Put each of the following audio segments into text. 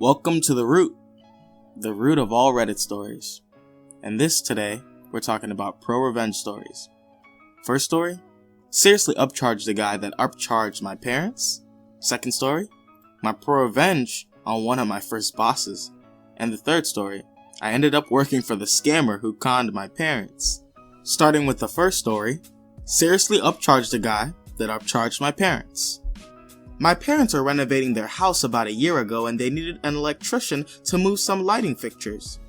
Welcome to the root of all Reddit stories. And today, we're talking about ProRevenge stories. First story, seriously upcharged the guy that upcharged my parents. Second story, my ProRevenge on one of my first bosses. And the third story, I ended up working for the scammer who conned my parents. Starting with the first story, seriously upcharged the guy that upcharged my parents. My parents are renovating their house about a year ago and they needed an electrician to move some lighting fixtures.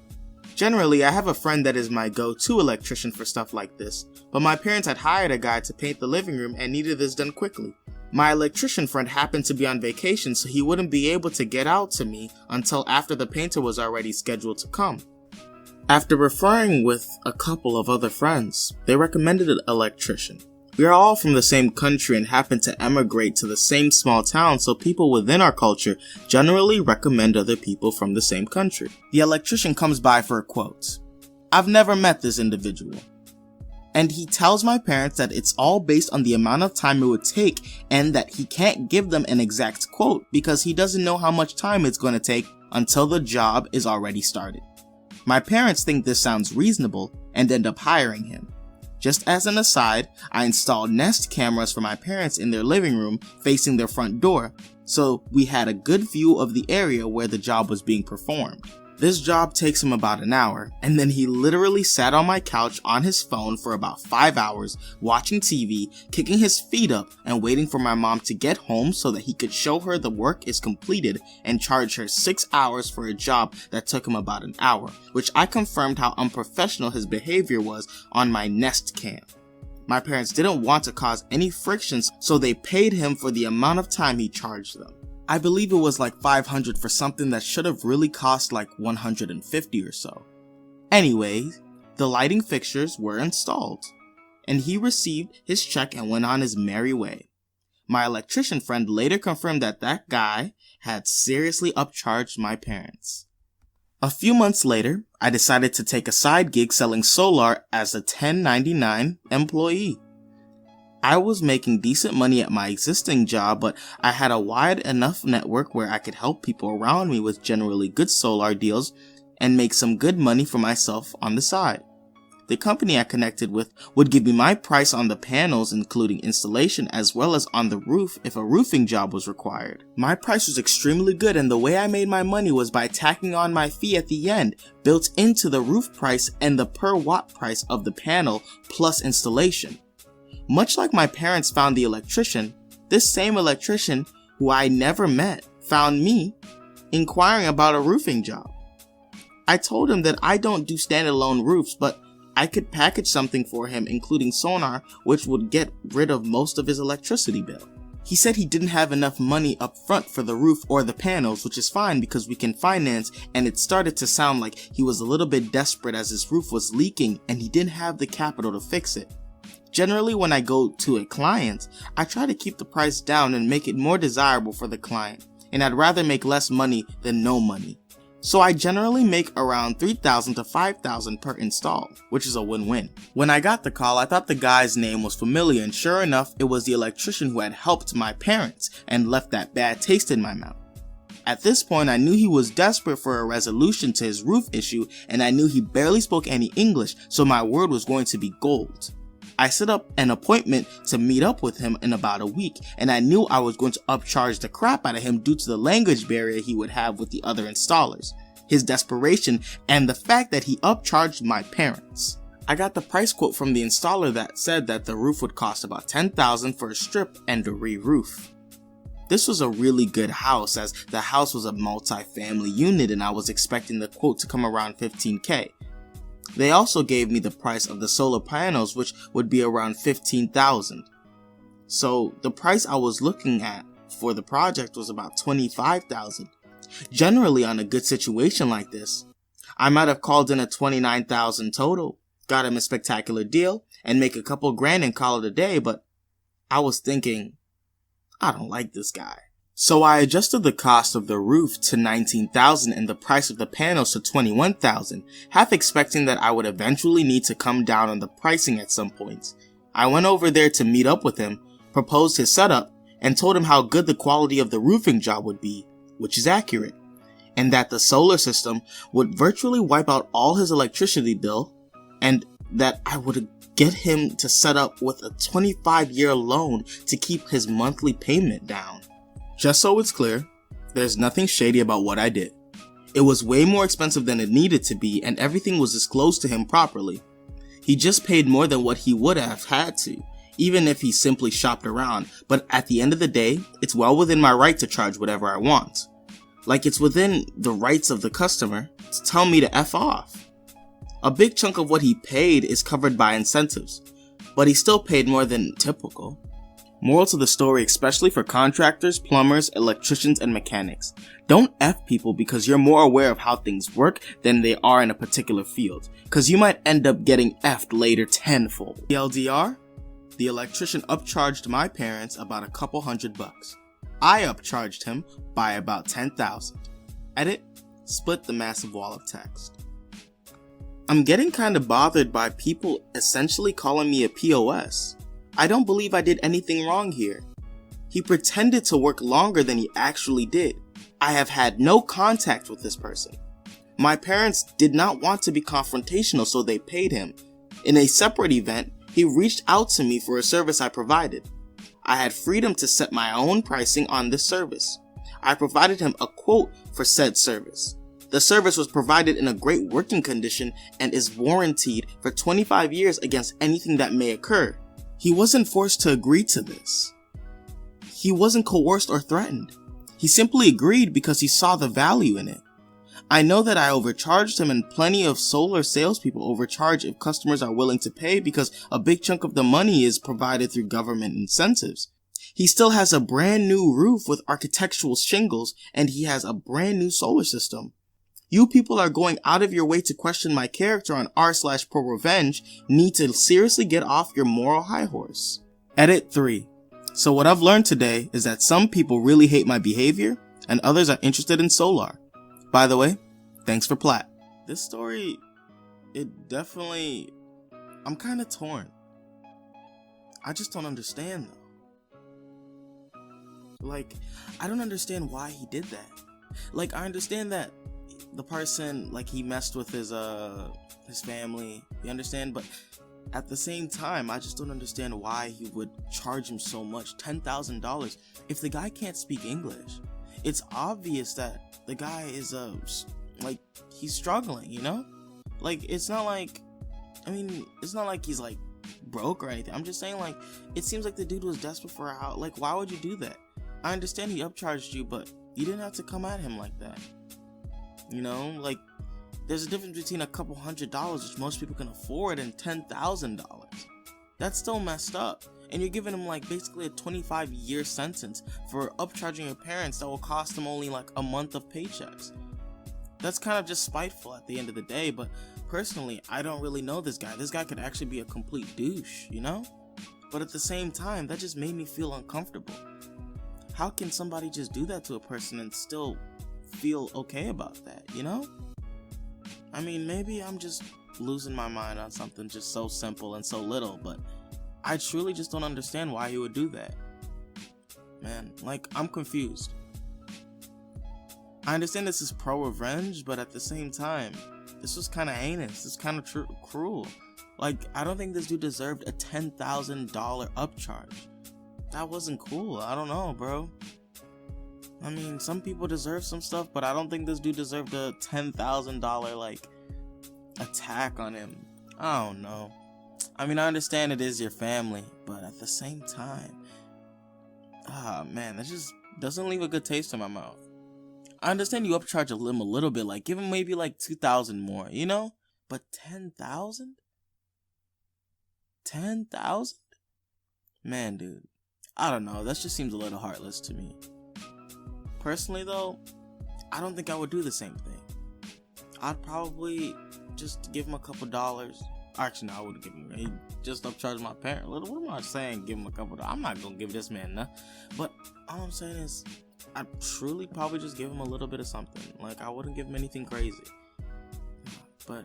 Generally, I have a friend that is my go-to electrician for stuff like this, but my parents had hired a guy to paint the living room and needed this done quickly. My electrician friend happened to be on vacation, so he wouldn't be able to get out to me until after the painter was already scheduled to come. After referring with a couple of other friends, they recommended an electrician. We are all from the same country and happen to emigrate to the same small town, so people within our culture generally recommend other people from the same country. The electrician comes by for a quote. I've never met this individual. And he tells my parents that it's all based on the amount of time it would take and that he can't give them an exact quote because he doesn't know how much time it's going to take until the job is already started. My parents think this sounds reasonable and end up hiring him. Just as an aside, I installed Nest cameras for my parents in their living room facing their front door, so we had a good view of the area where the job was being performed. This job takes him about an hour, and then he literally sat on my couch on his phone for about 5 hours, watching TV, kicking his feet up, and waiting for my mom to get home so that he could show her the work is completed and charge her 6 hours for a job that took him about an hour, which I confirmed how unprofessional his behavior was on my Nest cam. My parents didn't want to cause any frictions, so they paid him for the amount of time he charged them. I believe it was like $500 for something that should have really cost like $150 or so. Anyway, the lighting fixtures were installed, and he received his check and went on his merry way. My electrician friend later confirmed that that guy had seriously upcharged my parents. A few months later, I decided to take a side gig selling solar as a 1099 employee. I was making decent money at my existing job, but I had a wide enough network where I could help people around me with generally good solar deals and make some good money for myself on the side. The company I connected with would give me my price on the panels, including installation, as well as on the roof if a roofing job was required. My price was extremely good, and the way I made my money was by tacking on my fee at the end, built into the roof price and the per watt price of the panel plus installation. Much like my parents found the electrician, this same electrician, who I never met, found me inquiring about a roofing job. I told him that I don't do standalone roofs, but I could package something for him including sonar, which would get rid of most of his electricity bill. He said he didn't have enough money up front for the roof or the panels, which is fine because we can finance, and it started to sound like he was a little bit desperate as his roof was leaking and he didn't have the capital to fix it. Generally, when I go to a client, I try to keep the price down and make it more desirable for the client, and I'd rather make less money than no money. So I generally make around $3,000 to $5,000 per install, which is a win-win. When I got the call, I thought the guy's name was familiar, and sure enough, it was the electrician who had helped my parents and left that bad taste in my mouth. At this point, I knew he was desperate for a resolution to his roof issue, and I knew he barely spoke any English, so my word was going to be gold. I set up an appointment to meet up with him in about a week, and I knew I was going to upcharge the crap out of him due to the language barrier he would have with the other installers, his desperation, and the fact that he upcharged my parents. I got the price quote from the installer that said that the roof would cost about $10,000 for a strip and a re-roof. This was a really good house, as the house was a multi-family unit and I was expecting the quote to come around $15,000. They also gave me the price of the solar panels, which would be around $15,000. So the price I was looking at for the project was about $25,000. Generally, on a good situation like this, I might have called in a $29,000 total, got him a spectacular deal, and make a couple grand and call it a day, but I was thinking, I don't like this guy. So I adjusted the cost of the roof to $19,000 and the price of the panels to $21,000, half expecting that I would eventually need to come down on the pricing at some point. I went over there to meet up with him, proposed his setup, and told him how good the quality of the roofing job would be, which is accurate. and that the solar system would virtually wipe out all his electricity bill, and that I would get him to set up with a 25-year loan to keep his monthly payment down. Just so it's clear, there's nothing shady about what I did. It was way more expensive than it needed to be, and everything was disclosed to him properly. He just paid more than what he would have had to, even if he simply shopped around, but at the end of the day, it's well within my right to charge whatever I want. Like it's within the rights of the customer to tell me to F off. A big chunk of what he paid is covered by incentives, but he still paid more than typical. Moral to the story, especially for contractors, plumbers, electricians, and mechanics. Don't F people because you're more aware of how things work than they are in a particular field, because you might end up getting F'd later tenfold. TLDR, the electrician upcharged my parents about a couple $100. I upcharged him by about 10,000. Edit, split the massive wall of text. I'm getting kinda bothered by people essentially calling me a POS. I don't believe I did anything wrong here. He pretended to work longer than he actually did. I have had no contact with this person. My parents did not want to be confrontational, so they paid him. In a separate event, he reached out to me for a service I provided. I had freedom to set my own pricing on this service. I provided him a quote for said service. The service was provided in a great working condition and is warranted for 25 years against anything that may occur. He wasn't forced to agree to this. He wasn't coerced or threatened. He simply agreed because he saw the value in it. I know that I overcharged him, and plenty of solar salespeople overcharge if customers are willing to pay because a big chunk of the money is provided through government incentives. He still has a brand new roof with architectural shingles, and he has a brand new solar system. You people are going out of your way to question my character on r/ProRevenge need to seriously get off your moral high horse. Edit 3. So what I've learned today is that some people really hate my behavior and others are interested in solar. By the way, thanks for Platt. This story, I'm kinda torn. I just don't understand though. Like, I don't understand why he did that. Like, I understand that the person, like, he messed with his family, you understand? But at the same time, I just don't understand why he would charge him so much, $10,000, if the guy can't speak English. It's obvious that the guy is, he's struggling, you know? Like, it's not like he's, like, broke or anything. I'm just saying, like, it seems like the dude was desperate for a house. Like, why would you do that? I understand he upcharged you, but you didn't have to come at him like that. You know, like, there's a difference between a couple $100, which most people can afford, and $10,000. That's still messed up. And you're giving him, like, basically a 25-year sentence for upcharging your parents that will cost them only, like, a month of paychecks. That's kind of just spiteful at the end of the day, but personally, I don't really know this guy. This guy could actually be a complete douche, you know? But at the same time, that just made me feel uncomfortable. How can somebody just do that to a person and still feel okay about that, you know? I mean, maybe I'm just losing my mind on something just so simple and so little, but I truly just don't understand why he would do that. Man, like, I'm confused. I understand this is pro-revenge, but at the same time, this was kind of heinous. It's kind of cruel. Like, I don't think this dude deserved a $10,000 upcharge. That wasn't cool. I don't know, bro. I mean, some people deserve some stuff, but I don't think this dude deserved a $10,000, like, attack on him. I don't know. I mean, I understand it is your family, but at the same time, man, that just doesn't leave a good taste in my mouth. I understand you upcharge him a little bit, like, give him maybe, like, 2,000 more, you know? But 10,000? 10,000? Man, dude, I don't know. That just seems a little heartless to me. Personally, though, I don't think I would do the same thing. I'd probably just give him a couple dollars. Actually, no, I wouldn't give him. He just upcharged my parent. What am I saying? Give him a couple dollars. I'm not gonna give this man nothing. But all I'm saying is, I'd truly probably just give him a little bit of something. Like, I wouldn't give him anything crazy. But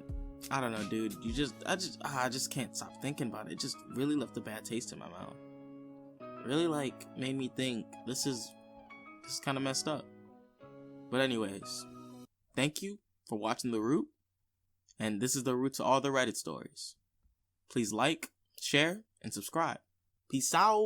I don't know, dude. I just can't stop thinking about it. It just really left a bad taste in my mouth. Really, like, made me think this is kind of messed up. But anyways, Thank you for watching The Root, and this is the root to all the Reddit stories. Please like, share, and subscribe. Peace out.